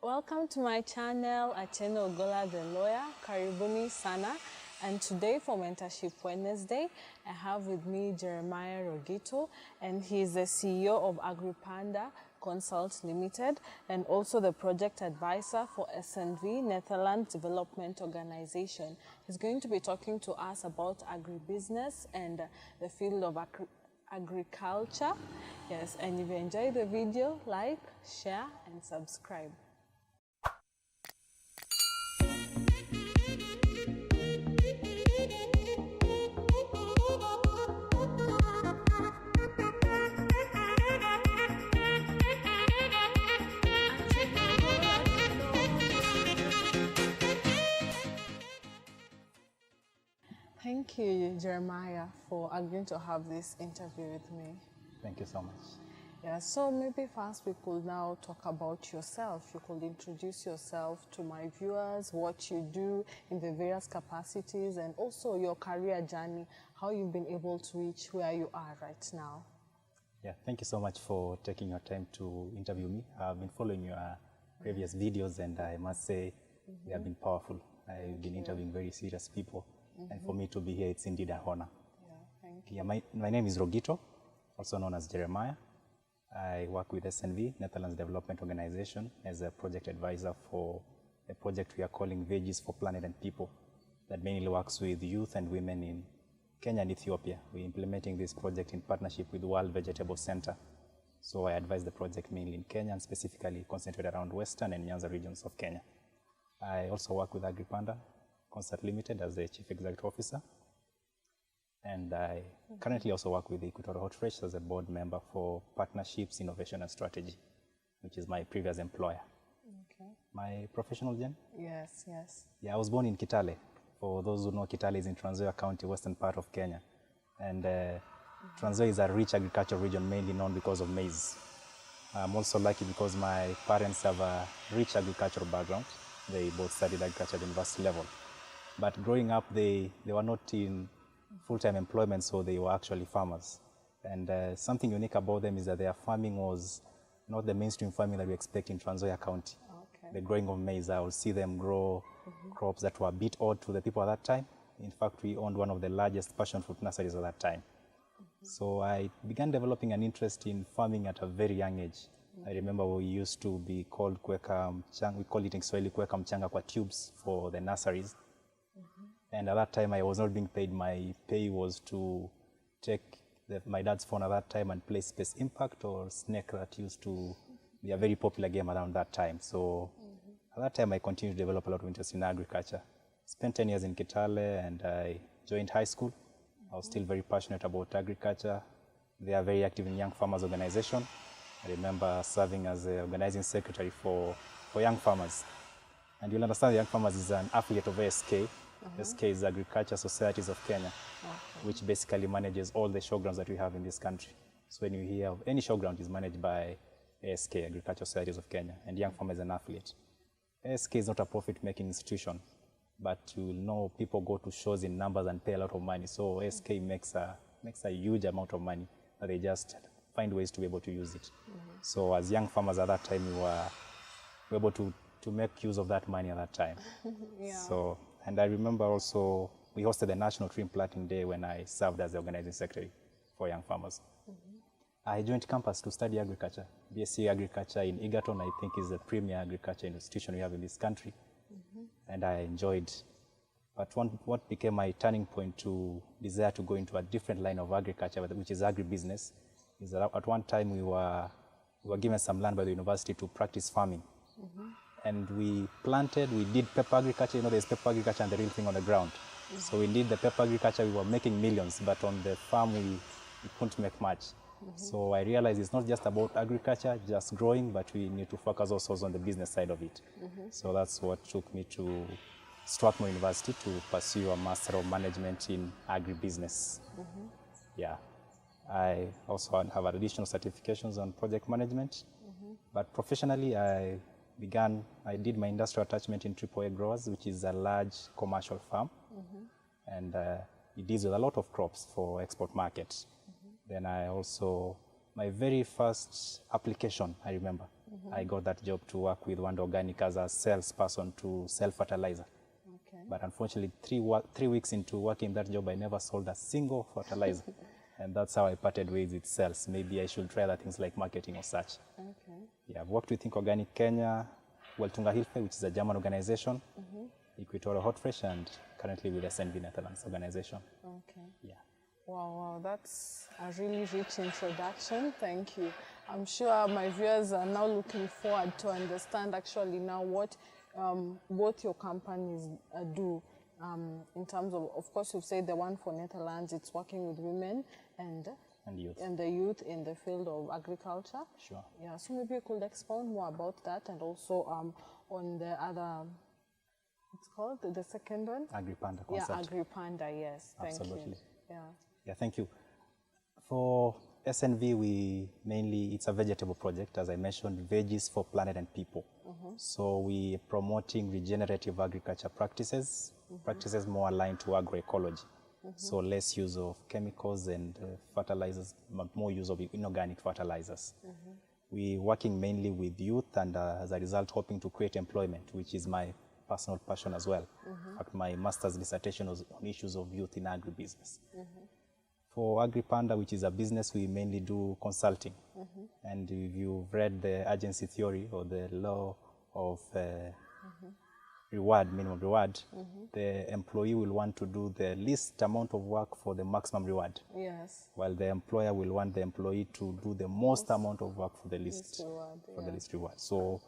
Welcome to my channel, Acheno Ogola the Lawyer, Karibuni Sana. And today for Mentorship Wednesday, I have with me Jeremiah Rogito, and he is the CEO of Agripanda Consult Limited and also the project advisor for SNV, Netherlands Development Organization. He's going to be talking to us about agribusiness and the field of agriculture. Yes, and if you enjoy the video, like, share, and subscribe. Thank you, Jeremiah, for agreeing to have this interview with me. Thank you so much. Yeah, so maybe first we could now talk about yourself. You could introduce yourself to my viewers, what you do in the various capacities, and also your career journey, how you've been able to reach where you are right now. Yeah, thank you so much for taking your time to interview me. I've been following your previous videos, and I must say they have been powerful. I've been interviewing very serious people. And for me to be here, it's indeed an honor. Yeah, thank you. Yeah, my name is Rogito, also known as Jeremiah. I work with SNV, Netherlands Development Organization, as a project advisor for a project we are calling Veggies for Planet and People that mainly works with youth and women in Kenya and Ethiopia. We're implementing this project in partnership with World Vegetable Center. So I advise the project mainly in Kenya and specifically concentrated around Western and Nyanza regions of Kenya. I also work with Agripanda Consult Limited as the Chief Executive Officer. And I currently also work with the Equatorial Hot Fresh as a board member for Partnerships, Innovation and Strategy, which is my previous employer. Okay. My professional journey? Yes, yes. Yeah, I was born in Kitale. For those who know, Kitale is in Trans Nzoia County, western part of Kenya. And Trans Nzoia is a rich agricultural region, mainly known because of maize. I'm also lucky because my parents have a rich agricultural background. They both studied agriculture at university level. But growing up, they were not in full-time employment, so they were actually farmers. And something unique about them is that their farming was not the mainstream farming that we expect in Trans Nzoia County. Okay. The growing of maize, I will see them grow crops that were a bit odd to the people at that time. In fact, we owned one of the largest passion fruit nurseries at that time. So I began developing an interest in farming at a very young age. I remember we used to be called kweka mchanga, we call it in Swahili kweka mchanga kwa tubes for the nurseries. And at that time, I was not being paid. My pay was to take my dad's phone at that time and play Space Impact or Snake, that used to be a very popular game around that time. So at that time, I continued to develop a lot of interest in agriculture. Spent 10 years in Kitale, and I joined high school. I was still very passionate about agriculture. They are very active in Young Farmers Organization. I remember serving as the organizing secretary for Young Farmers. And you'll understand Young Farmers is an affiliate of ASK. SK is Agriculture Societies of Kenya, which basically manages all the showgrounds that we have in this country. So when you hear of any showground, is managed by ASK, Agriculture Societies of Kenya, and Young Farmers is an affiliate. ASK is not a profit-making institution, but you will know people go to shows in numbers and pay a lot of money. So ASK makes a huge amount of money, but they just find ways to be able to use it. So as Young Farmers at that time, we were able to make use of that money at that time. Yeah. So, and I remember also we hosted the National Tree Planting Day when I served as the organizing secretary for Young Farmers. I joined campus to study agriculture. BSc Agriculture in Egerton, I think, is the premier agriculture institution we have in this country. And I enjoyed. But what became my turning point to desire to go into a different line of agriculture, which is agribusiness, is that at one time we were given some land by the university to practice farming. And we planted, we did pepper agriculture. You know, there's pepper agriculture and the real thing on the ground. So we did the pepper agriculture, we were making millions, but on the farm we couldn't make much. So I realized it's not just about agriculture, just growing, but we need to focus also on the business side of it. So that's what took me to Strathmore University to pursue a Master of Management in Agribusiness. Yeah. I also have additional certifications on project management, but professionally I did my industrial attachment in AAA Growers, which is a large commercial farm, and it deals with a lot of crops for export markets. Then I also My very first application, I remember, I got that job to work with One Organic as a salesperson to sell fertilizer. Okay. But unfortunately, 3 weeks into working that job, I never sold a single fertilizer. And that's how I parted ways with sales. Maybe I should try other things like marketing or such. Okay. Yeah, I've worked with Think Organic Kenya, Weltunga Hilfe, which is a German organization, Equatorial Hot Fresh, and currently with SNV Netherlands organization. Okay. Yeah. Wow, that's a really rich introduction. Thank you. I'm sure my viewers are now looking forward to understand actually now what both your companies do in terms of course, you've said the one for Netherlands, it's working with women and youth. And the youth in the field of agriculture. Sure. Yeah, so maybe you could expound more about that and also on the other, it's called the second one? Agripanda concept. Yeah, Agripanda, yes. Thank Absolutely. you. Yeah. Yeah, thank you. For SNV, it's a vegetable project, as I mentioned, veggies for planet and people. So we are promoting regenerative agriculture practices, practices more aligned to agroecology. So less use of chemicals and fertilizers, but more use of inorganic fertilizers. We're working mainly with youth and as a result hoping to create employment, which is my personal passion as well. In fact, my master's dissertation was on issues of youth in agribusiness. For Agripanda, which is a business, we mainly do consulting. And if you've read the agency theory or the law of minimum reward, the employee will want to do the least amount of work for the maximum reward. Yes. While the employer will want the employee to do the most amount of work for the least reward. So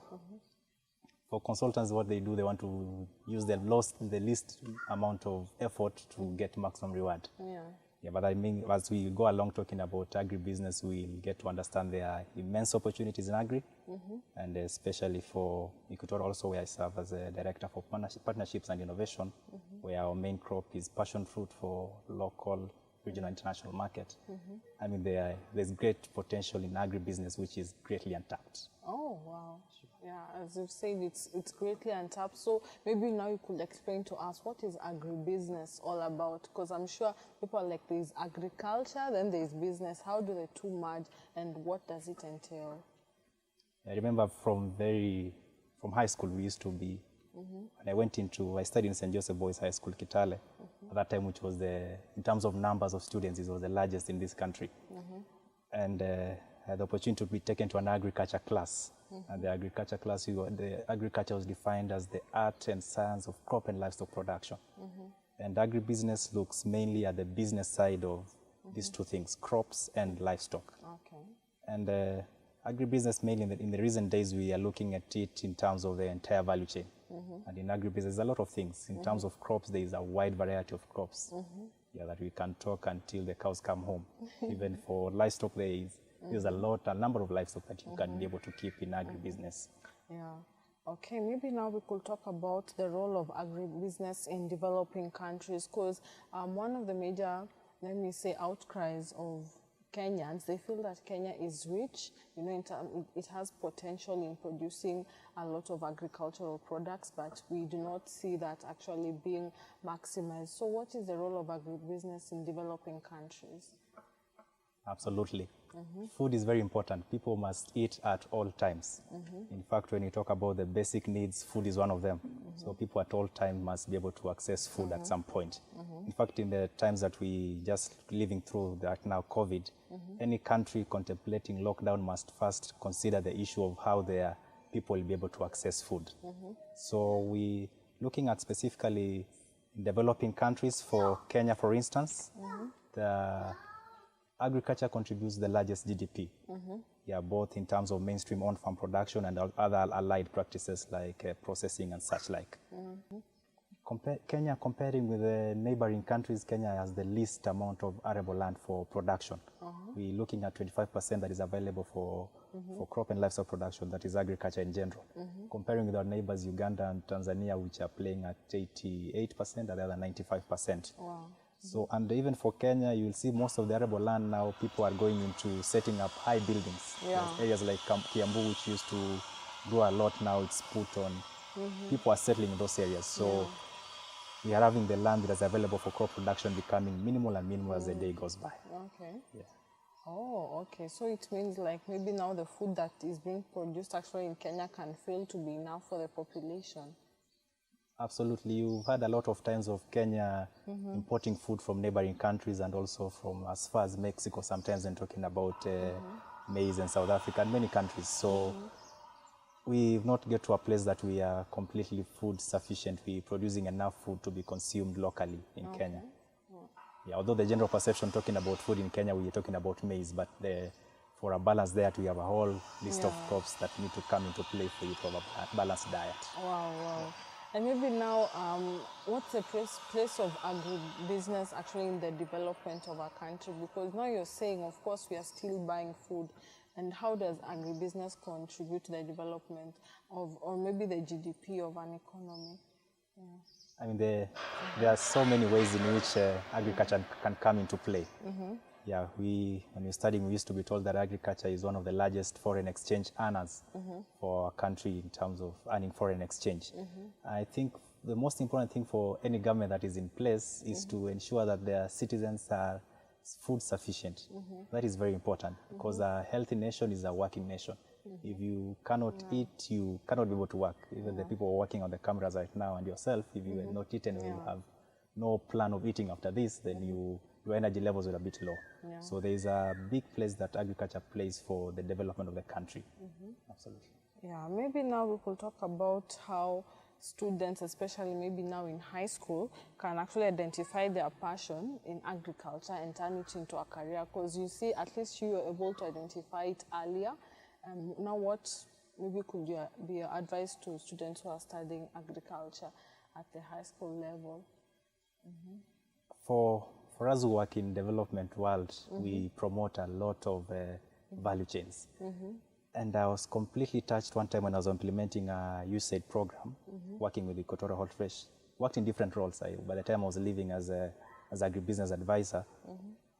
for consultants, what they do, they want to use the least amount of effort to get maximum reward. Yeah. Yeah, but I mean, as we go along talking about agribusiness, we'll get to understand there are immense opportunities in agri, and especially for Equatorial also, where I serve as a director for partnerships and innovation, where our main crop is passion fruit for local, regional, international market. I mean, there's great potential in agribusiness, which is greatly untapped. Oh, wow. Yeah, as you've said, it's greatly untapped. So maybe now you could explain to us what is agribusiness all about? Because I'm sure people are like, there's agriculture, then there's business. How do the two merge, and what does it entail? I remember from high school, we used to be, when I studied in St. Joseph Boys High School, Kitale, at that time, which was in terms of numbers of students, it was the largest in this country. And I had the opportunity to be taken to an agriculture class. And the agriculture class, the agriculture was defined as the art and science of crop and livestock production. And agribusiness looks mainly at the business side of these two things, crops and livestock. Okay. And agribusiness mainly in the recent days, we are looking at it in terms of the entire value chain. And in agribusiness, there's a lot of things. In terms of crops, there is a wide variety of crops that we can talk until the cows come home. Even for livestock, there's a number of livestock that you can be able to keep in agribusiness. Yeah. Okay, maybe now we could talk about the role of agribusiness in developing countries, because one of the major, let me say, outcries of Kenyans, they feel that Kenya is rich, you know, it has potential in producing a lot of agricultural products, but we do not see that actually being maximized. So what is the role of agribusiness in developing countries? Absolutely. Food is very important. People must eat at all times. In fact, when you talk about the basic needs, food is one of them. So people at all times must be able to access food at some point. In fact, in the times that we just living through that now COVID, any country contemplating lockdown must first consider the issue of how their people will be able to access food. So we looking at specifically developing countries. For Kenya, for instance, the agriculture contributes the largest GDP, both in terms of mainstream on-farm production and other allied practices like processing and such like. Kenya, comparing with the neighboring countries, Kenya has the least amount of arable land for production. We're looking at 25% that is available for crop and livestock production, that is agriculture in general. Comparing with our neighbors, Uganda and Tanzania, which are playing at 88% and the other 95%. Wow. So, and even for Kenya, you'll see most of the arable land now, people are going into setting up high buildings. Yeah. Areas like Kiambu, which used to grow a lot, now it's put on. People are settling in those areas. So we are having the land that is available for crop production becoming minimal and minimal as the day goes by. Okay. Yeah. Oh, okay. So it means like maybe now the food that is being produced actually in Kenya can fail to be enough for the population. Absolutely. You've had a lot of times of Kenya importing food from neighboring countries and also from as far as Mexico sometimes, and talking about maize and South Africa and many countries. So we've not get to a place that we are completely food sufficient. We're producing enough food to be consumed locally in Kenya. Yeah, although the general perception talking about food in Kenya, we're talking about maize, but for a balance diet, we have a whole list of crops that need to come into play for you to have a balanced diet. Wow, wow. And maybe now, what's the place of agribusiness actually in the development of our country? Because now you're saying, of course, we are still buying food. And how does agribusiness contribute to the development of, or maybe the GDP of an economy? Yeah. I mean, there are so many ways in which agriculture can come into play. Yeah, when we're studying, we used to be told that agriculture is one of the largest foreign exchange earners for our country in terms of earning foreign exchange. I think the most important thing for any government that is in place is to ensure that their citizens are food sufficient. That is very important because a healthy nation is a working nation. If you cannot eat, you cannot be able to work. Even the people working on the cameras right now and yourself, if you have not eaten or you have no plan of eating after this, then your energy levels are a bit low. So there is a big place that agriculture plays for the development of the country. Absolutely. Yeah, maybe now we could talk about how students, especially maybe now in high school, can actually identify their passion in agriculture and turn it into a career. Because you see, at least you were able to identify it earlier. And now what maybe could be your advice to students who are studying agriculture at the high school level? For us who work in development world, we promote a lot of value chains. And I was completely touched one time when I was implementing a USAID program, working with the Kotora Hot Fresh. Worked in different roles. By the time I was leaving as agribusiness advisor,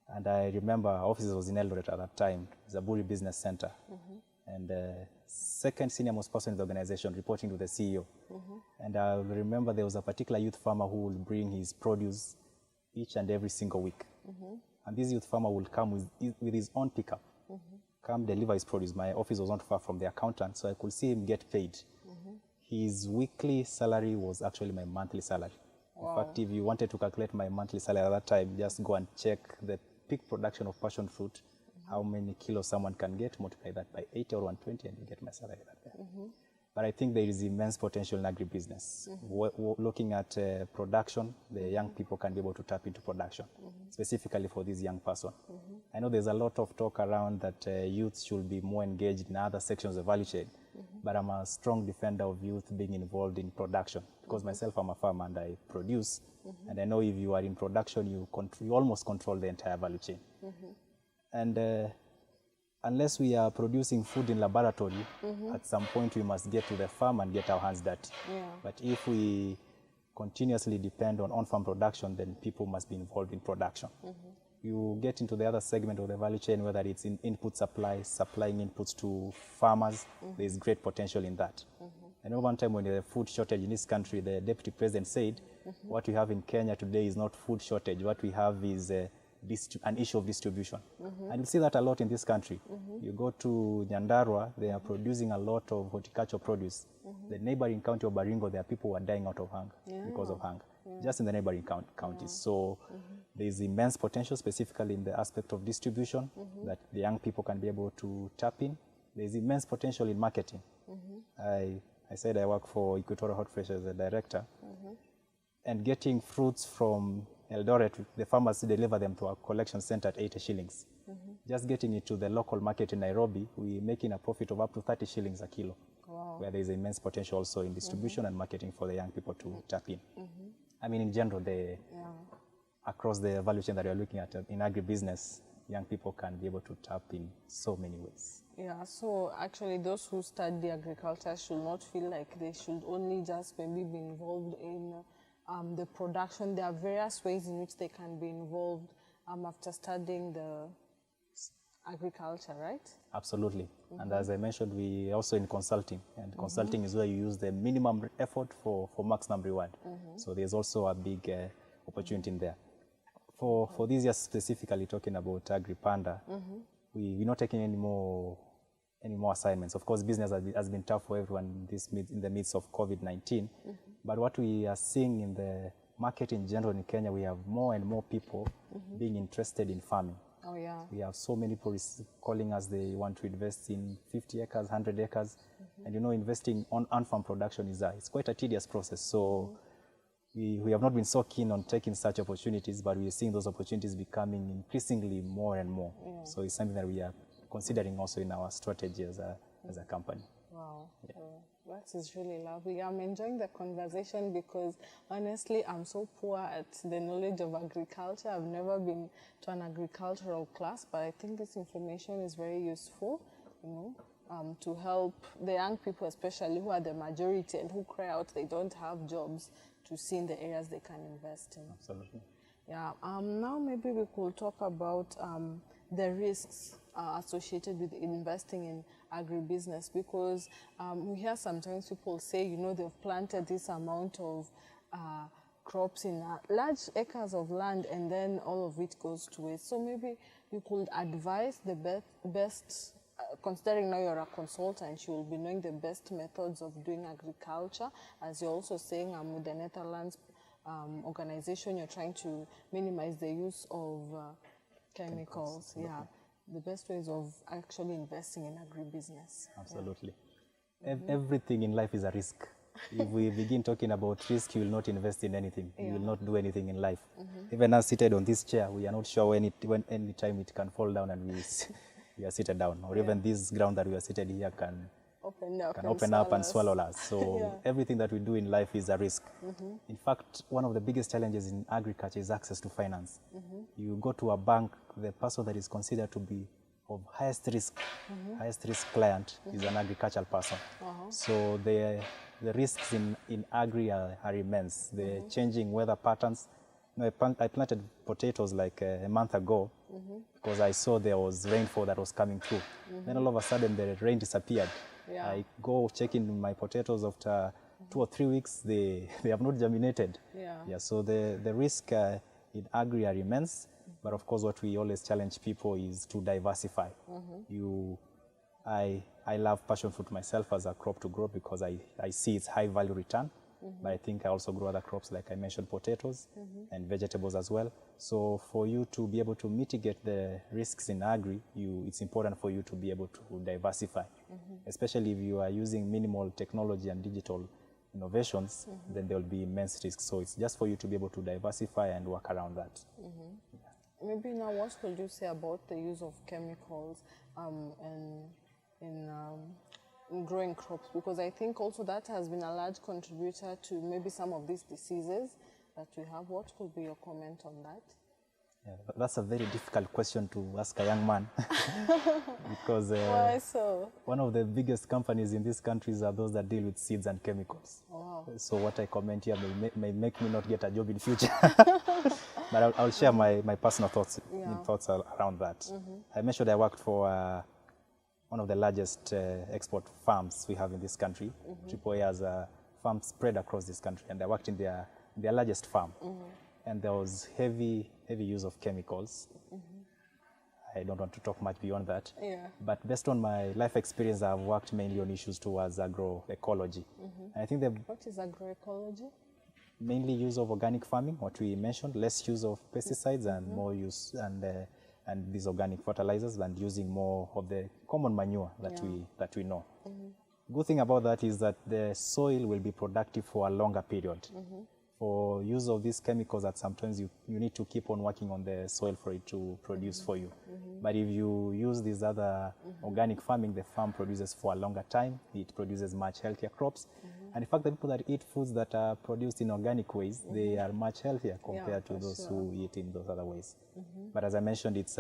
and I remember our office was in Eldoret at that time, Zaburi Business Center. And second senior most person in the organization reporting to the CEO. And I remember there was a particular youth farmer who would bring his produce each and every single week. And this youth farmer would come with his own pickup, come deliver his produce. My office was not far from the accountant, so I could see him get paid. His weekly salary was actually my monthly salary. In fact, if you wanted to calculate my monthly salary at that time, just go and check the peak production of passion fruit, how many kilos someone can get, multiply that by 80 or 120, and you get my salary that day. But I think there is immense potential in agribusiness. Looking at production, the young people can be able to tap into production, specifically for this young person. I know there's a lot of talk around that youth should be more engaged in other sections of the value chain, but I'm a strong defender of youth being involved in production because myself, I'm a farmer and I produce, and I know if you are in production, you almost control the entire value chain. And unless we are producing food in laboratory, at some point we must get to the farm and get our hands dirty. But if we continuously depend on on-farm production, then people must be involved in production. You get into the other segment of the value chain, whether it's in input supply, supplying inputs to farmers, there's great potential in that. I know one time when there was a food shortage in this country, the deputy president said, what we have in Kenya today is not food shortage, what we have is an issue of distribution. And you see that a lot in this country. You go to Nyandarua, they are producing a lot of horticultural produce. The neighboring county of Baringo, there are people who are dying out of hunger because of hunger, just in the neighboring counties. So there is immense potential, specifically in the aspect of distribution, that the young people can be able to tap in. There is immense potential in marketing. I said I work for Equatorial Hot Fresh as a director, and getting fruits from Eldoret, the farmers deliver them to our collection center at 80 shillings. Just getting it to the local market in Nairobi, we're making a profit of up to 30 shillings a kilo, where there is immense potential also in distribution and marketing for the young people to tap in. I mean, in general, across the value chain that you're looking at in agribusiness, young people can be able to tap in so many ways. Yeah, so actually those who study agriculture should not feel like they should only just maybe be involved in the production. There are various ways in which they can be involved after studying the agriculture, right? Absolutely. And as I mentioned, we also in consulting, and consulting is where you use the minimum effort for maximum reward. So there's also a big opportunity in there. For this year specifically, talking about Agripanda, we're not taking any more assignments. Of course, business has been tough for everyone in the midst of COVID-19. But what we are seeing in the market in general in Kenya, we have more and more people being interested in farming. Oh, yeah. We have so many people calling us, they want to invest in 50 acres, 100 acres. And investing on farm production it's quite a tedious process. So we have not been so keen on taking such opportunities, but we are seeing those opportunities becoming increasingly more and more. Yeah. So it's something that we are considering also in our strategy as a company. Wow. Yeah. That is really lovely. I'm enjoying the conversation because honestly, I'm so poor at the knowledge of agriculture. I've never been to an agricultural class, but I think this information is very useful, to help the young people, especially who are the majority and who cry out they don't have jobs, to see in the areas they can invest in. Absolutely. Yeah. Now maybe we could talk about the risks associated with investing in agribusiness, because we hear sometimes people say, they've planted this amount of crops in large acres of land and then all of it goes to waste. So maybe you could advise the best considering now you're a consultant, you will be knowing the best methods of doing agriculture. As you're also saying, with the Netherlands organization, you're trying to minimize the use of chemicals. Yeah. The best ways of actually investing in agribusiness. Absolutely. Yeah. Everything in life is a risk. If we begin talking about risk, you will not invest in anything. Yeah. You will not do anything in life. Even us seated on this chair, we are not sure when any time it can fall down and we are seated down. Or even this ground that we are seated here can open up and swallow us. So everything that we do in life is a risk. In fact, one of the biggest challenges in agriculture is access to finance. You go to a bank, the person that is considered to be of highest risk client is an agricultural person. So the risks in agri are immense. The changing weather patterns. I planted potatoes like a month ago because I saw there was rainfall that was coming through. Then all of a sudden the rain disappeared. Yeah. I go check in my potatoes after 2 or 3 weeks, they have not germinated. Yeah. So the risk in agri are immense, but of course what we always challenge people is to diversify. I love passion fruit myself as a crop to grow because I see its high value return. But I think I also grow other crops, like I mentioned, potatoes and vegetables as well. So for you to be able to mitigate the risks in agri, it's important for you to be able to diversify, especially if you are using minimal technology and digital innovations, then there will be immense risks. So it's just for you to be able to diversify and work around that. Yeah. Maybe now, what would you say about the use of chemicals in growing crops, because I think also that has been a large contributor to maybe some of these diseases that we have. What could be your comment on that? Yeah, that's a very difficult question to ask a young man because why so? One of the biggest companies in these countries are those that deal with seeds and chemicals. Wow. So what I comment here may make me not get a job in future. But I'll share my personal thoughts around that. I mentioned I worked for one of the largest export farms we have in this country. Triple A has a farm spread across this country, and I worked in their largest farm. And there was heavy use of chemicals. I don't want to talk much beyond that. Yeah. But based on my life experience, I've worked mainly on issues towards agroecology. And I think what is agroecology? Mainly use of organic farming, what we mentioned, less use of pesticides and more use and these organic fertilizers, and using more of the common manure that we know. Good thing about that is that the soil will be productive for a longer period. For use of these chemicals, that sometimes you need to keep on working on the soil for it to produce for you. But if you use these other organic farming, the farm produces for a longer time. It produces much healthier crops. And in fact, the people that eat foods that are produced in organic ways, they are much healthier compared to those who eat in those other ways. But as I mentioned, it's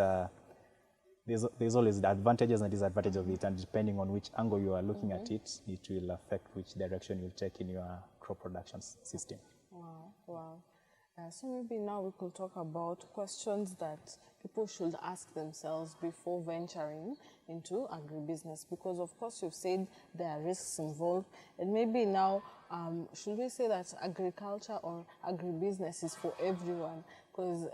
there's always the advantages and disadvantages of it, and depending on which angle you are looking at it, it will affect which direction you'll take in your crop production system. Wow. So maybe now we could talk about questions that people should ask themselves before venturing into agribusiness, because of course you've said there are risks involved, and maybe now should we say that agriculture or agribusiness is for everyone? because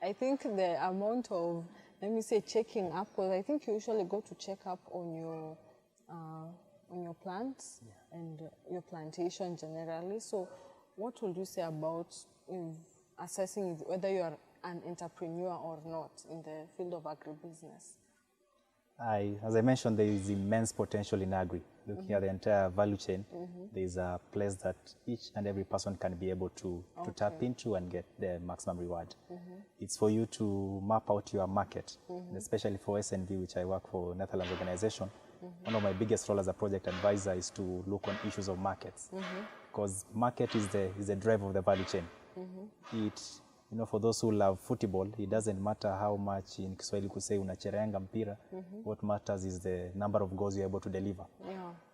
I think the amount of, let me say, checking up, because I think you usually go to check up on your plants and your plantation generally. So what would you say about assessing whether you are an entrepreneur or not in the field of agribusiness? As I mentioned, there is immense potential in agri. Looking at the entire value chain, there is a place that each and every person can be able to tap into and get the maximum reward. It's for you to map out your market, and especially for SNV, which I work for, Netherlands organization. One of my biggest roles as a project advisor is to look on issues of markets, because market is the driver of the value chain. For those who love football, it doesn't matter how much, in Kiswahili could say unacherenga mpira. What matters is the number of goals you're able to deliver.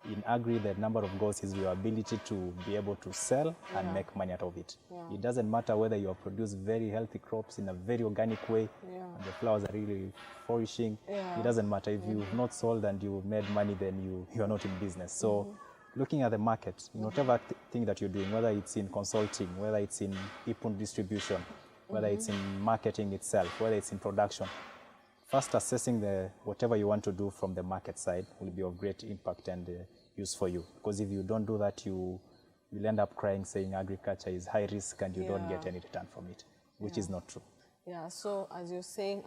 In agri, the number of goals is your ability to be able to sell and make money out of it. It doesn't matter whether you have produced very healthy crops in a very organic way, and the flowers are really flourishing. It doesn't matter if you've not sold and you made money, then you are not in business. So looking at the market, in whatever thing that you're doing, whether it's in consulting, whether it's in IPUN distribution, whether it's in marketing itself, whether it's in production, first assessing whatever you want to do from the market side will be of great impact and use for you. Because if you don't do that, you'll end up crying saying agriculture is high risk and you don't get any return from it, which is not true. Yeah, so as you're saying,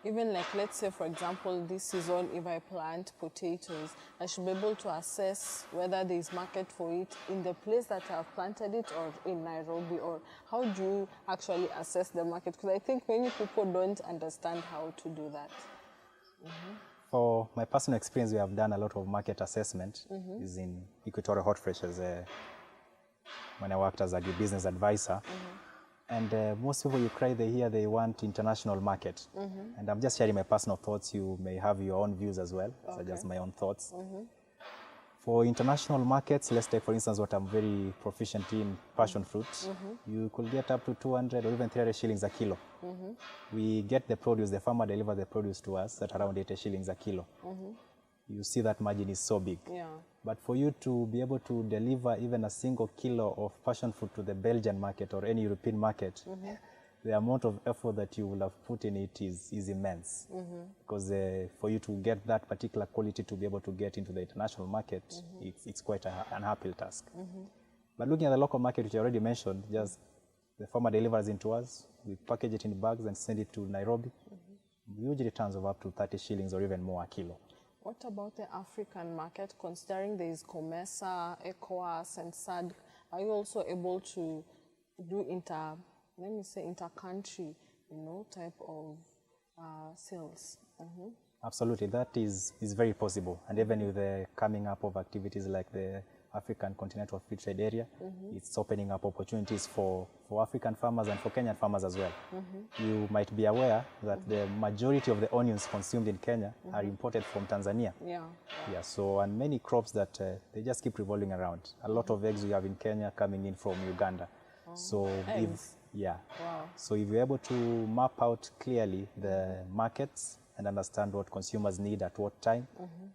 even like, let's say, for example, this season, if I plant potatoes, I should be able to assess whether there is market for it in the place that I've planted it or in Nairobi, or how do you actually assess the market? Because I think many people don't understand how to do that. For my personal experience, we have done a lot of market assessment is in Equatorial Hot Freshers when I worked as a agribusiness advisor. And most people you cry, they want international market. And I'm just sharing my personal thoughts. You may have your own views as well, such as my own thoughts. For international markets, let's take, for instance, what I'm very proficient in, passion fruit. You could get up to 200 or even 300 shillings a kilo. We get the produce, the farmer delivers the produce to us at around 80 shillings a kilo. You see that margin is so big. But for you to be able to deliver even a single kilo of passion fruit to the Belgian market or any European market, the amount of effort that you will have put in it is immense. Because for you to get that particular quality to be able to get into the international market, it's quite an uphill task. But looking at the local market, which I already mentioned, just the farmer delivers into us, we package it in bags and send it to Nairobi. Huge returns of up to 30 shillings or even more a kilo. What about the African market, considering there is COMESA, ECOWAS, and SADC? Are you also able to do inter-country, type of sales? Absolutely, that is very possible. And even with the coming up of activities like the African Continental Free Trade Area, it's opening up opportunities for African farmers and for Kenyan farmers as well. You might be aware that the majority of the onions consumed in Kenya are imported from Tanzania. So, and many crops that they just keep revolving around. A lot of eggs we have in Kenya coming in from Uganda. So so if you're able to map out clearly the markets and understand what consumers need at what time,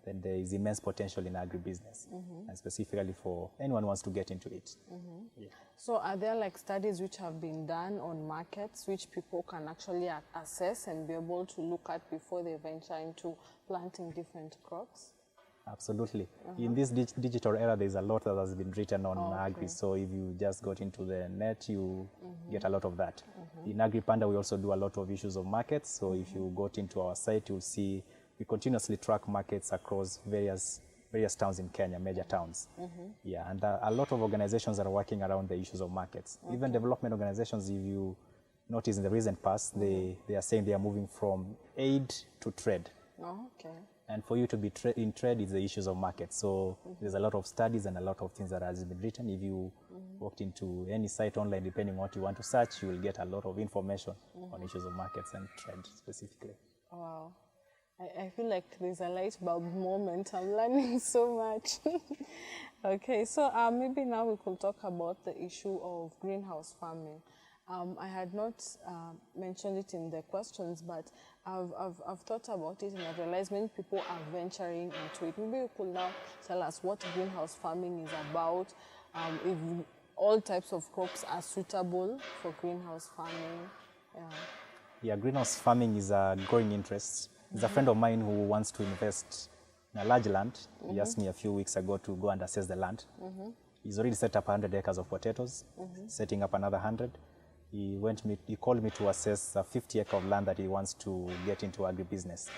then there is immense potential in agribusiness, and specifically for anyone who wants to get into it. So are there like studies which have been done on markets which people can actually assess and be able to look at before they venture into planting different crops? Absolutely. In this digital era, there's a lot that has been written on agri. So if you just got into the net, you get a lot of that. In Agripanda, we also do a lot of issues of markets. So if you got into our site, you'll see we continuously track markets across various towns in Kenya, major towns. And a lot of organizations are working around the issues of markets. Even development organizations, if you notice in the recent past, they are saying they are moving from aid to trade. And for you to be in trade is the issues of market. So there's a lot of studies and a lot of things that has been written. If you walked into any site online, depending on what you want to search, you will get a lot of information on issues of markets and trade specifically. Wow. I feel like there's a light bulb moment. I'm learning so much. Okay, so maybe now we could talk about the issue of greenhouse farming. I had not mentioned it in the questions, but I've thought about it and I've realized many people are venturing into it. Maybe you could now tell us what greenhouse farming is about, if all types of crops are suitable for greenhouse farming. Yeah, greenhouse farming is a growing interest. There's a friend of mine who wants to invest in a large land. He asked me a few weeks ago to go and assess the land. He's already set up 100 acres of potatoes, setting up another 100. He called me to assess a 50-acre of land that he wants to get into agribusiness.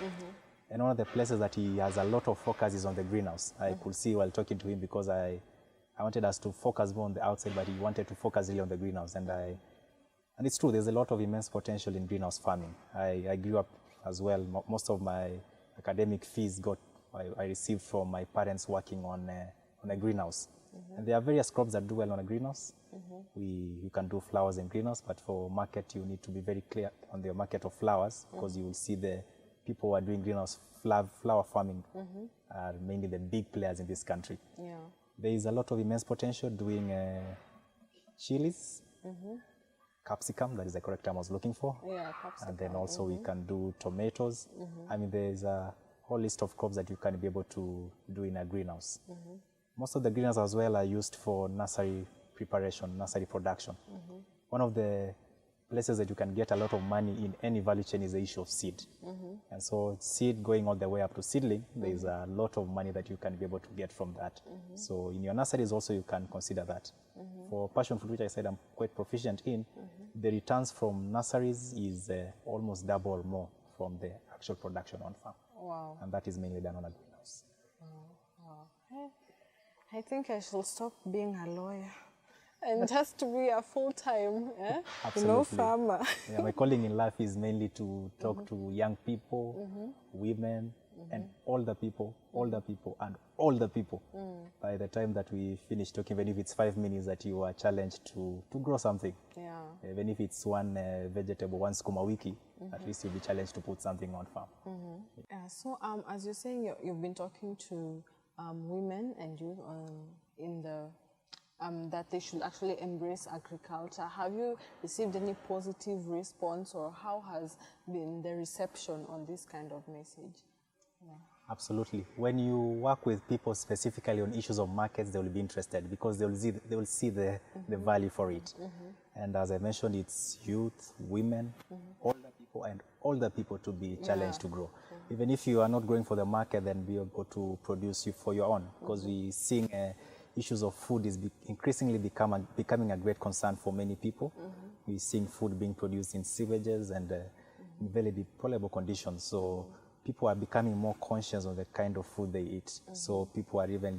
And one of the places that he has a lot of focus is on the greenhouse. I could see while talking to him, because I wanted us to focus more on the outside, but he wanted to focus really on the greenhouse. And it's true, there's a lot of immense potential in greenhouse farming. I grew up as well. Most of my academic fees I received from my parents working on a greenhouse. And there are various crops that do well on a greenhouse. You can do flowers in greenhouse, but for market you need to be very clear on the market of flowers, because you will see the people who are doing greenhouse flower farming are mainly the big players in this country. Yeah. There is a lot of immense potential doing chilies, capsicum, that is the correct term I was looking for. Yeah, capsicum. And then also we can do tomatoes. I mean, there's a whole list of crops that you can be able to do in a greenhouse. Most of the greenhouses as well are used for nursery preparation, nursery production. One of the places that you can get a lot of money in any value chain is the issue of seed. And so seed going all the way up to seedling, there is a lot of money that you can be able to get from that. So in your nurseries also you can consider that. For passion fruit, which I said I'm quite proficient in, the returns from nurseries is almost double or more from the actual production on farm. Wow. And that is mainly done on a greenhouse. Wow. I think I should stop being a lawyer and just to be a full-time, farmer. Yeah, my calling in life is mainly to talk to young people, women, and older people, and all the people. By the time that we finish talking, even if it's 5 minutes, that you are challenged to grow something. Yeah. Even if it's one vegetable, one skuma wiki, at least you'll be challenged to put something on farm. Yeah, so as you're saying, you've been talking to women and youth in the that they should actually embrace agriculture. Have you received any positive response, or how has been the reception on this kind of message? Yeah. Absolutely. When you work with people specifically on issues of markets, they will be interested, because they will see the value for it. And as I mentioned, it's youth, women, older people, and older people to be challenged to grow. Even if you are not growing for the market, then be able to produce you for your own, because we're seeing issues of food is increasingly becoming a great concern for many people. We're seeing food being produced in sewages and in very deplorable conditions. So people are becoming more conscious of the kind of food they eat. So people are even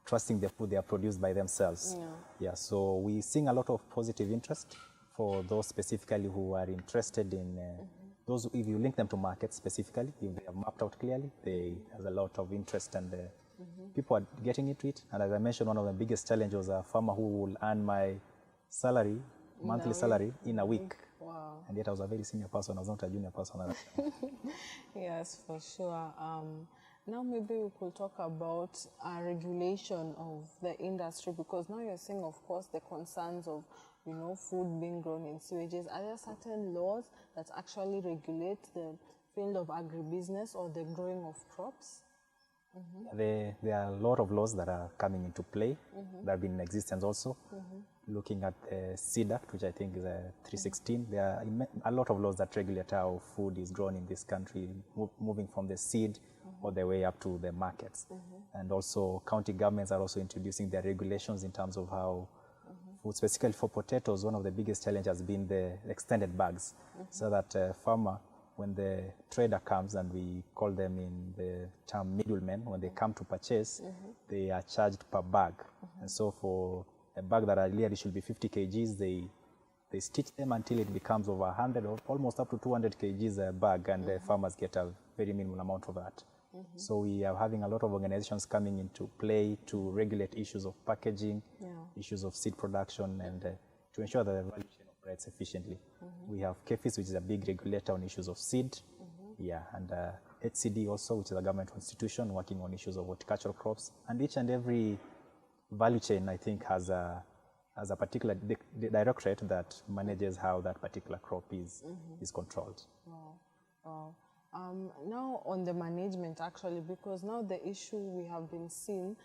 trusting the food they are produced by themselves. Yeah, so we're seeing a lot of positive interest for those specifically who are interested in those. If you link them to markets specifically, if they are mapped out clearly, there's a lot of interest, and people are getting into it. And as I mentioned, one of the biggest challenges was a farmer who will earn my salary, monthly salary, in a week. Wow. And yet I was a very senior person, I was not a junior person. Yes, for sure. Now maybe we could talk about regulation of the industry, because now you're saying, of course, the concerns of food being grown in sewages. Are there certain laws that actually regulate the field of agribusiness or the growing of crops? There are a lot of laws that are coming into play that have been in existence also. Looking at the Seed Act, which I think is 316, there are a lot of laws that regulate how food is grown in this country, moving from the seed all the way up to the markets. And also county governments are also introducing their regulations in terms of how food, specifically for potatoes. One of the biggest challenges has been the extended bags, so that farmer, when the trader comes, and we call them in the term middlemen, when they come to purchase, they are charged per bag. And so for a bag that ideally should be 50 kgs, they stitch them until it becomes over 100 or almost up to 200 kgs a bag, and the farmers get a very minimal amount of that. So we are having a lot of organizations coming into play to regulate issues of packaging, issues of seed production, and to ensure that the value chain operates efficiently. We have KEFIS, which is a big regulator on issues of seed, and HCD also, which is a government institution working on issues of horticultural crops. And each and every value chain, I think, has a particular directorate that manages how that particular crop is controlled. Wow. Now on the management, actually, because now the issue we have been seeing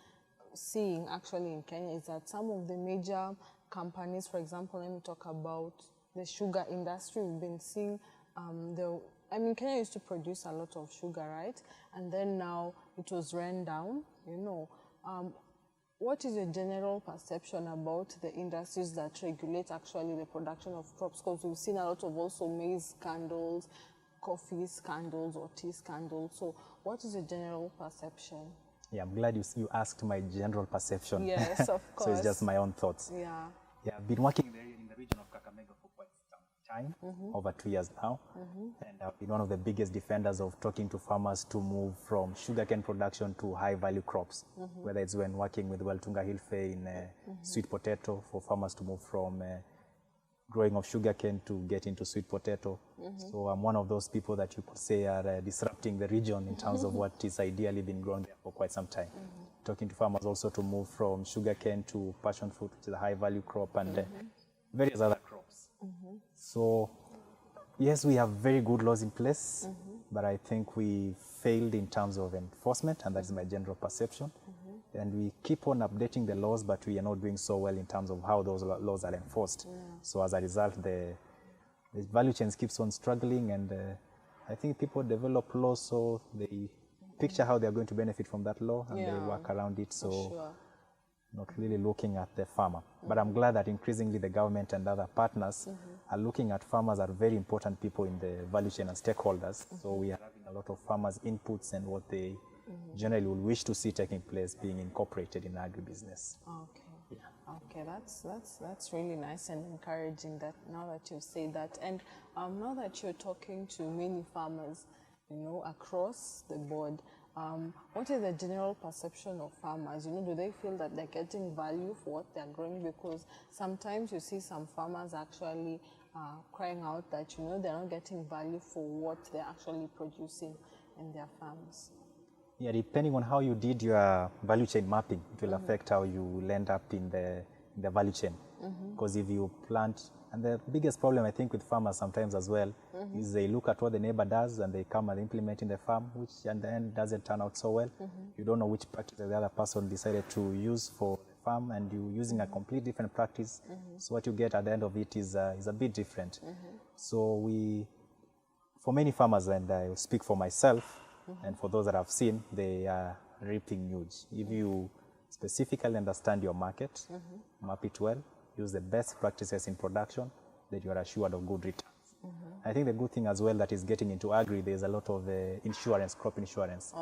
actually in Kenya is that some of the major companies, for example, let me talk about the sugar industry. We've been seeing I mean, Kenya used to produce a lot of sugar, right? And then now it was run down, you know. What is your general perception about the industries that regulate actually the production of crops? Because we've seen a lot of also maize scandals, coffee scandals, or tea scandals. So what is your general perception? Yeah, I'm glad you asked my general perception. Yes, of course. So it's just my own thoughts. Yeah. Yeah, I've been working in the region of Kakamega for quite some time, over 2 years now. And I've been one of the biggest defenders of talking to farmers to move from sugarcane production to high-value crops, whether it's when working with Weltunga Hilfe in sweet potato, for farmers to move from growing of sugarcane to get into sweet potato. So I'm one of those people that you could say are disrupting the region in terms of what is ideally been grown there for quite some time. Talking to farmers also to move from sugarcane to passion fruit, which is a high-value crop, and various other crops. So yes, we have very good laws in place, but I think we failed in terms of enforcement, and that is my general perception. And we keep on updating the laws, but we are not doing so well in terms of how those laws are enforced. So as a result, the value chains keeps on struggling, and I think people develop laws so they picture how they are going to benefit from that law, and they work around it. So not really looking at the farmer. But I'm glad that increasingly the government and other partners are looking at farmers as very important people in the value chain and stakeholders. So we are having a lot of farmers' inputs and what they generally will wish to see taking place being incorporated in agribusiness. Okay. Yeah. Okay, that's really nice and encouraging that now that you say that. And now that you're talking to many farmers, you know, across the board, what is the general perception of farmers? You know, do they feel that they're getting value for what they're growing? Because sometimes you see some farmers actually crying out that, you know, they're not getting value for what they're actually producing in their farms. Yeah, depending on how you did your value chain mapping, it will affect how you will end up in the value chain. Because if you plant, and the biggest problem I think with farmers sometimes as well is they look at what the neighbor does and they come and implement in the farm, which in the end doesn't turn out so well. You don't know which practice the other person decided to use for the farm, and you're using a complete different practice. So what you get at the end of it is a bit different. So for many farmers, and I will speak for myself, and for those that I've seen, they are reaping huge. If you specifically understand your market, map it well, use the best practices in production, then you are assured of good returns. I think the good thing as well that is getting into agri, there's a lot of insurance, crop insurance.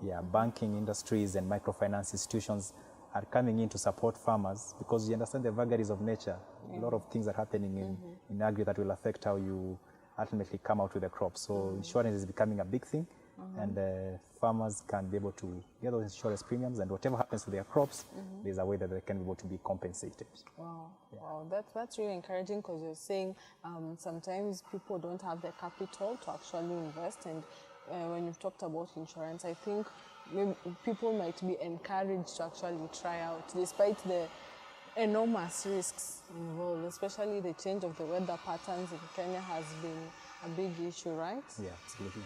Yeah, banking industries and microfinance institutions are coming in to support farmers because you understand the vagaries of nature. A lot of things are happening in agri that will affect how you ultimately come out with the crop. So insurance is becoming a big thing. And farmers can be able to get those insurance premiums, and whatever happens to their crops, there's a way that they can be able to be compensated. Wow, wow, that's really encouraging, because you're saying sometimes people don't have the capital to actually invest, and when you've talked about insurance, I think maybe people might be encouraged to actually try out, despite the enormous risks involved, especially the change of the weather patterns in Kenya has been a big issue, right? Yeah, absolutely.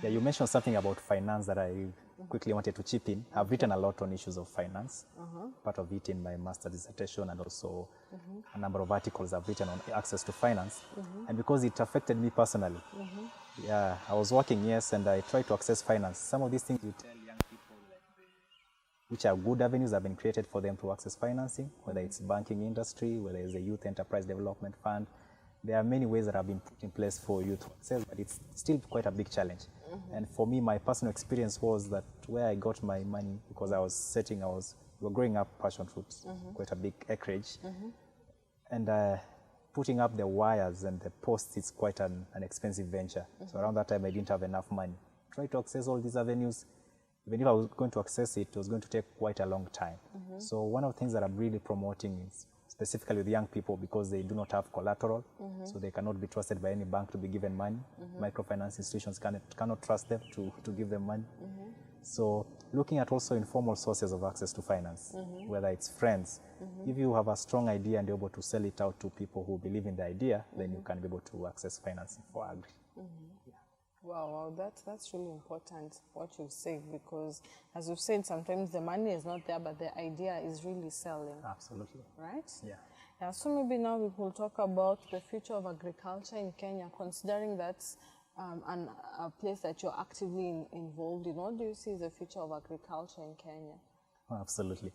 Yeah, you mentioned something about finance that I quickly wanted to chip in. I've written a lot on issues of finance, part of it in my master's dissertation, and also a number of articles I've written on access to finance. And because it affected me personally, yeah, I was working, yes, and I tried to access finance. Some of these things you tell young people, which are good avenues have been created for them to access financing, whether it's banking industry, whether it's a youth enterprise development fund. There are many ways that have been put in place for youth to access, but it's still quite a big challenge. And for me, my personal experience was that where I got my money, because we were growing up passion fruits, quite a big acreage, and putting up the wires and the posts is quite an expensive venture. So around that time, I didn't have enough money. Try to access all these avenues. Even if I was going to access it, it was going to take quite a long time. So one of the things that I'm really promoting is specifically with young people, because they do not have collateral, so they cannot be trusted by any bank to be given money. Microfinance institutions cannot trust them to give them money. So looking at also informal sources of access to finance, whether it's friends. If you have a strong idea and you're able to sell it out to people who believe in the idea, then you can be able to access financing for agri. Wow. Wow, that's really important what you've said, because as you've said, sometimes the money is not there, but the idea is really selling. Absolutely. Right? Yeah. Yeah, so maybe now we will talk about the future of agriculture in Kenya, considering that's a place that you're actively involved in. What do you see as the future of agriculture in Kenya? Oh, absolutely.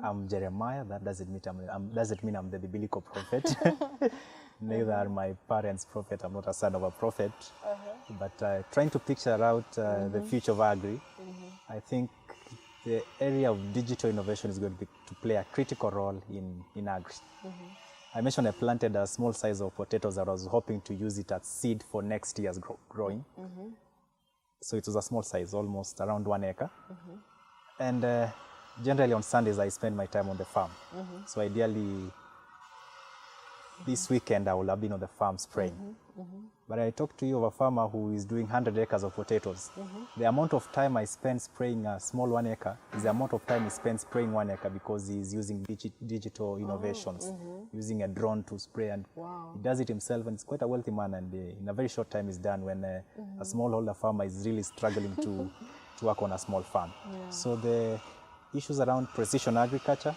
I'm Jeremiah. That doesn't mean I'm the biblical prophet. Neither are my parents prophet. I'm not a son of a prophet. But trying to picture out the future of agri, I think the area of digital innovation is going to play a critical role in agri. I mentioned I planted a small size of potatoes that I was hoping to use it as seed for next year's growing. So it was a small size, almost around 1 acre. And generally on Sundays I spend my time on the farm. So ideally this weekend I will have been on the farm spraying. But I talked to you of a farmer who is doing 100 acres of potatoes. The amount of time I spend spraying a small 1 acre is the amount of time he spends spraying 1 acre, because he's using digital innovations, using a drone to spray, and he does it himself, and he's quite a wealthy man, and in a very short time he's done, when a smallholder farmer is really struggling to work on a small farm. So the issues around precision agriculture,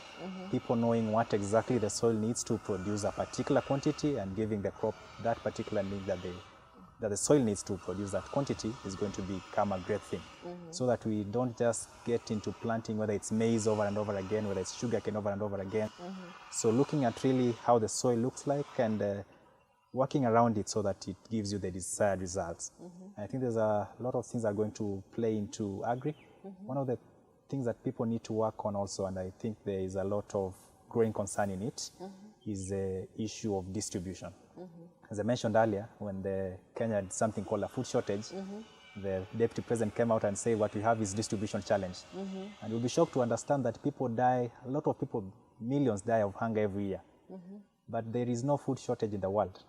people knowing what exactly the soil needs to produce a particular quantity and giving the crop that particular need that the soil needs to produce that quantity, is going to become a great thing. So that we don't just get into planting, whether it's maize over and over again, whether it's sugarcane over and over again. So looking at really how the soil looks like and working around it so that it gives you the desired results. I think there's a lot of things that are going to play into agri. One of the things that people need to work on also, and I think there is a lot of growing concern in it, is the issue of distribution. As I mentioned earlier, when Kenya had something called a food shortage, the deputy president came out and said what we have is distribution challenge. And you'll be shocked to understand that people die, a lot of people, millions die of hunger every year. But there is no food shortage in the world.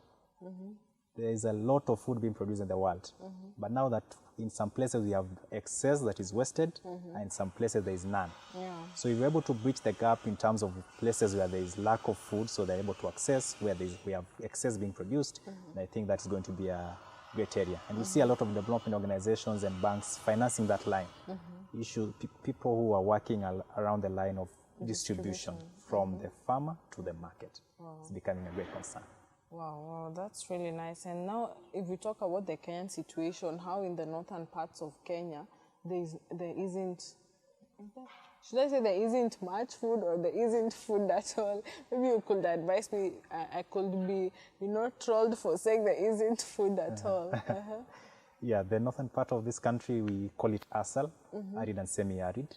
There is a lot of food being produced in the world. But now that in some places we have excess that is wasted, and in some places there is none. So we're able to bridge the gap in terms of places where there is lack of food, so they're able to access where we have excess being produced. And I think that's going to be a great area. And we see a lot of development organizations and banks financing that line. People who are working around the line of distribution from the farmer to the market. It's becoming a great concern. Wow, that's really nice. And now, if we talk about the Kenyan situation, how in the northern parts of Kenya, there isn't, should I say there isn't much food, or there isn't food at all? Maybe you could advise me, I could be not trolled for saying there isn't food at all. Yeah, the northern part of this country, we call it ASAL, arid and semi-arid.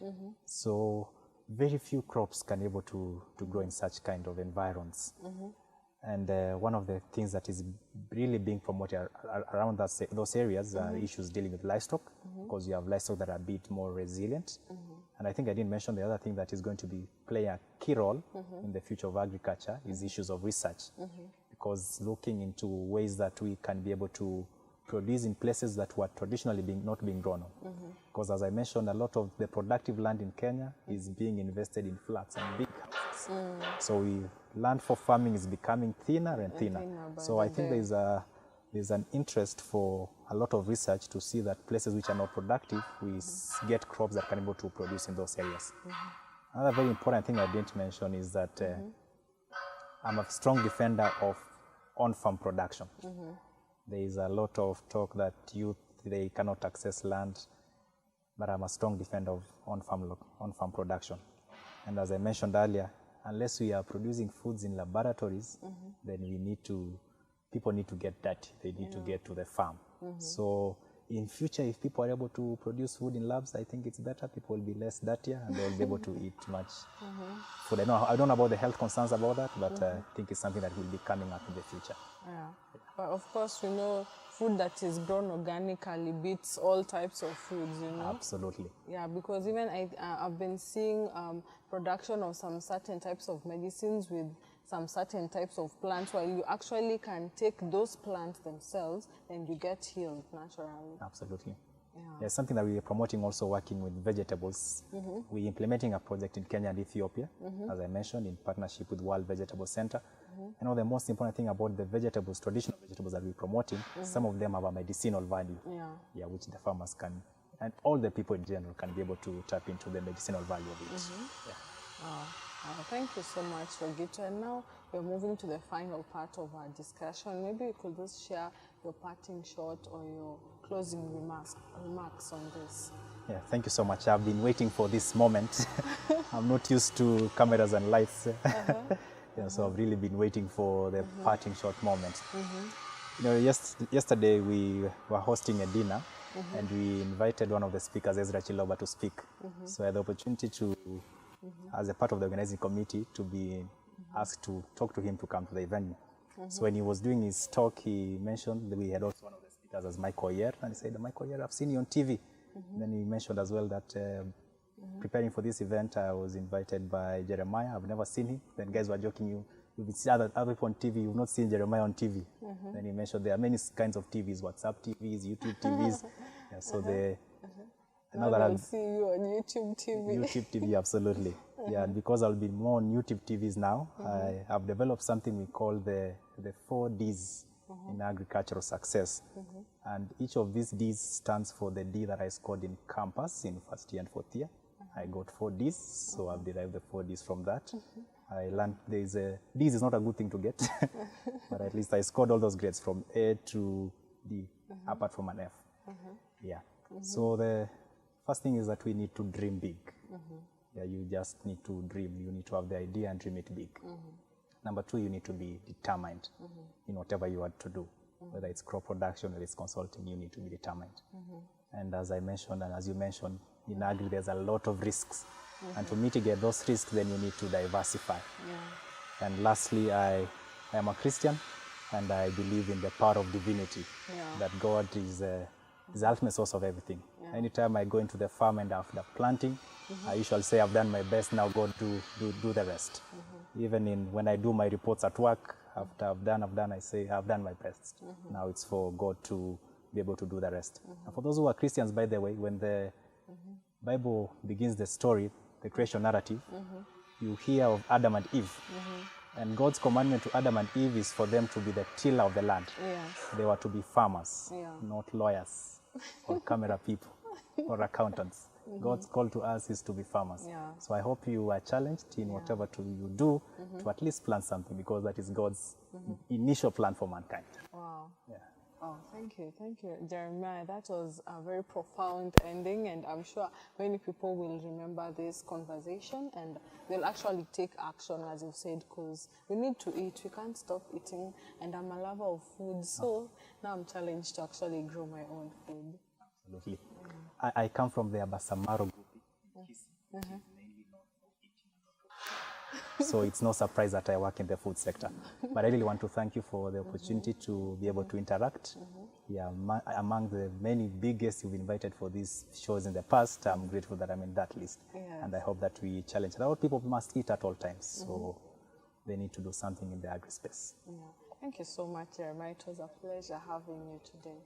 So very few crops can be able to grow in such kind of environments. And one of the things that is really being promoted around those areas are issues dealing with livestock, because you have livestock that are a bit more resilient. And I think I didn't mention the other thing that is going to be play a key role in the future of agriculture is issues of research, because looking into ways that we can be able to produce in places that were traditionally not being grown on. Because as I mentioned, a lot of the productive land in Kenya is being invested in flats and big houses. So land for farming is becoming thinner and thinner. So I think there's an interest for a lot of research to see that places which are not productive, we get crops that can be able to produce in those areas. Another very important thing I didn't mention is that I'm a strong defender of on-farm production. There is a lot of talk that youth, they cannot access land, but I'm a strong defender of on-farm production. And as I mentioned earlier, unless we are producing foods in laboratories, then people need to get dirty. They need to get to the farm. So in future, if people are able to produce food in labs, I think it's better. People will be less dirtier and they'll be able to eat much food. I don't know about the health concerns about that, but I think it's something that will be coming up in the future. But of course, we know food that is grown organically beats all types of foods, Absolutely. Yeah, because even I've been seeing production of some certain types of medicines with some certain types of plants, where you actually can take those plants themselves and you get healed naturally. Absolutely. Yeah, something that we are promoting also, working with vegetables. We're implementing a project in Kenya and Ethiopia, as I mentioned, in partnership with World Vegetable Center. You know, the most important thing about the vegetables, traditional vegetables that we're promoting, some of them have a medicinal value, which the farmers can, and all the people in general can be able to tap into the medicinal value of it. Thank you so much, Rogito. And now we're moving to the final part of our discussion. Maybe you could just share your parting shot or your closing remarks on this. Yeah, thank you so much. I've been waiting for this moment. I'm not used to cameras and lights. So I've really been waiting for the parting shot moment. You know, yesterday we were hosting a dinner and we invited one of the speakers, Ezra Chiloba, to speak. So I had the opportunity to, as a part of the organizing committee, to be asked to talk to him to come to the event. So when he was doing his talk, he mentioned that we had also one of the speakers as Michael Yer, and he said, Michael Yer, I've seen you on TV. Then he mentioned as well that preparing for this event, I was invited by Jeremiah. I've never seen him. Then guys were joking, you've seen other people on TV, you've not seen Jeremiah on TV. Then he mentioned there are many kinds of TVs, WhatsApp TVs, YouTube TVs. So now I'll see you on YouTube TV. YouTube TV, absolutely. And because I'll be more on YouTube TVs now, I have developed something we call the 4 Ds in agricultural success. And each of these Ds stands for the D that I scored in campus in first year and fourth year. I got 4 Ds, so I've derived the 4 Ds from that. I learned Ds is not a good thing to get, but at least I scored all those grades from A to D, apart from an F. So the first thing is that we need to dream big. You just need to dream. You need to have the idea and dream it big. Number 2, you need to be determined in whatever you want to do. Whether it's crop production or it's consulting, you need to be determined. And as I mentioned, and as you mentioned, in agri there's a lot of risks. And to mitigate those risks, then you need to diversify. And lastly, I am a Christian, and I believe in the power of divinity, that God is the ultimate source of everything. Anytime I go into the farm and after planting, I usually say I've done my best, now God do the rest. Even when I do my reports at work, after I've done, I say I've done my best. Now it's for God to be able to do the rest. And for those who are Christians, by the way, when the Bible begins the story, the creation narrative, you hear of Adam and Eve. And God's commandment to Adam and Eve is for them to be the tiller of the land. They were to be farmers, not lawyers or camera people or accountants. God's call to us is to be farmers. So I hope you are challenged in whatever you do to at least plant something, because that is God's initial plan for mankind. Wow. Oh, thank you, Jeremiah. That was a very profound ending, and I'm sure many people will remember this conversation and they'll actually take action, as you said, because we need to eat. We can't stop eating, and I'm a lover of food, so now I'm challenged to actually grow my own food. Absolutely. I come from the Abasamaro group. So it's no surprise that I work in the food sector. But I really want to thank you for the opportunity to be able to interact. Among the many big guests you've invited for these shows in the past, I'm grateful that I'm in that list. And I hope that we challenge that all people must eat at all times. So they need to do something in the agri space. Thank you so much, Jeremiah. It was a pleasure having you today.